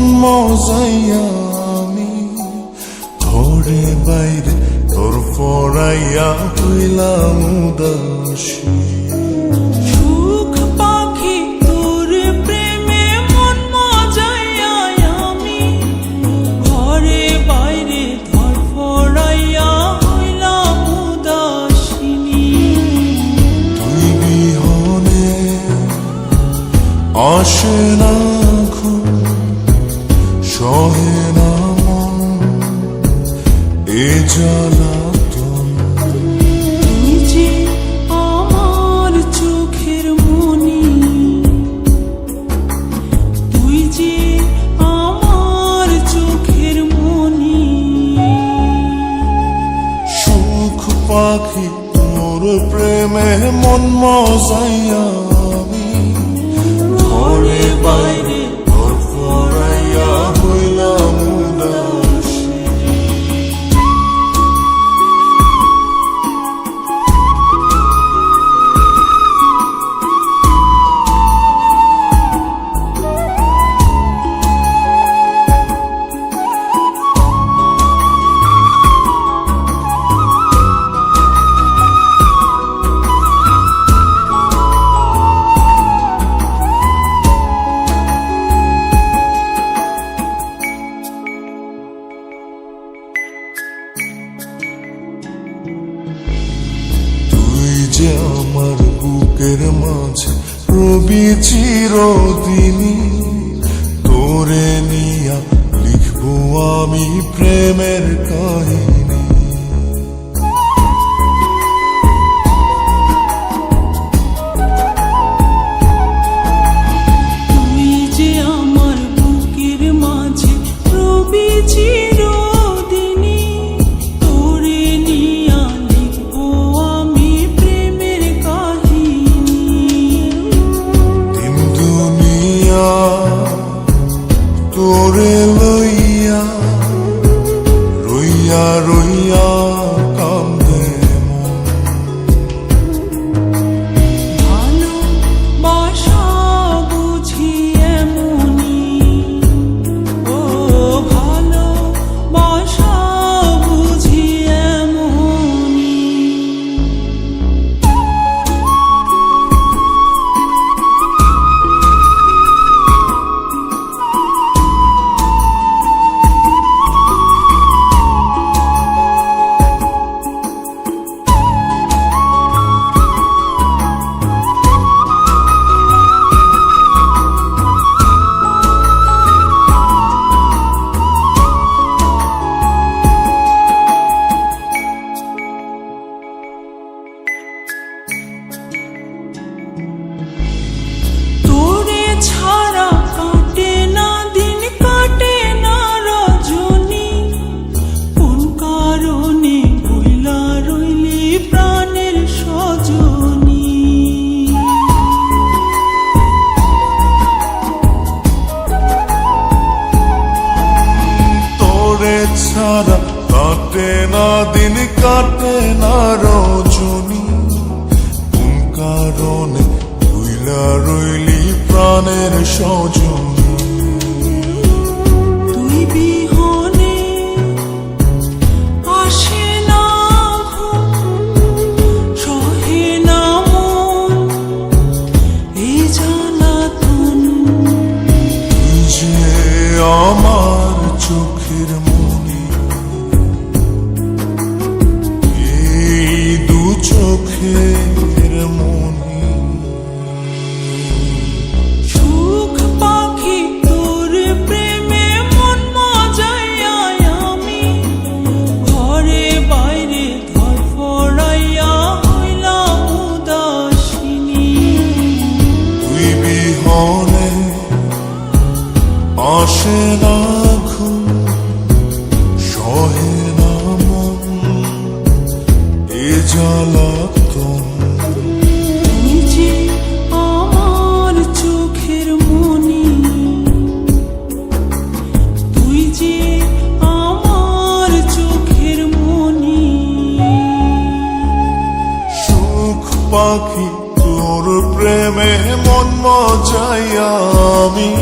মন মজাইয়া আমি ঘরে বাইরে তোর পড়াইয়া হইলাম উদাসী। সুখ পাখি তোর প্রেমে মন মজাইয়া আমি ঘরে বাইরে তোর পড়াইয়া হইলাম উদাসিনী। তুই বিহনে আসে না ঘুম, সহে না মন এ জ্বালাতন। তুই যে আমার চোখের মনি, তুই যে আমার চোখের মনি। সুখ পাখি তোর প্রেমে মন মজাইয়া আমি ঘরে বাইরে তোর পড়াইয়া হইলাম উদাসী। যে আমার বুকের মাঝে রবি চিরদিনী, তোরে নিয়া লিখবো আমি প্রেমের কাহিনী। তুই যে আমার বুকের মাঝে রবি চিরদিনী, তোরে নিয়া লিখবো আমি প্রেমের কাহিনী। দিন দুনিয়া তোরে লইয়া রইয়া রইয়া কান্দে মন। ভালোবাসা বুঝি এমনি, ও ভালোবাসা বুঝি এমনি। তোরে ছাড়া কাটে না দিন, কাটে না রজনী। কোন কারণে ভুইলা রইলি প্রাণের সজনী। তোরে ছাড়া কাটে না দিন, কাটে না রজনী। কোন কারণে ভুইলা রইলি প্রাণের সজনী। তুই বিহনে আসে না ঘুম, সহে না মন এই জ্বালাতন। তুই যে আমার চোখের মনি, এই দু চোখের মনি। সুখ পাখি তোর প্রেমে মন মজাইয়া আমি ঘরে বাইরে ধর পড়াইয়া হইলাম উদাসিনী। তুই বিহনে আসে না ঘুম, সহে না মন এ জ্বালাতন। তুই যে আমার চোখের মনি, তুই যে আমার চোখের মনি। সুখ পাখি তোর প্রেমে মন মজাইয়া আমি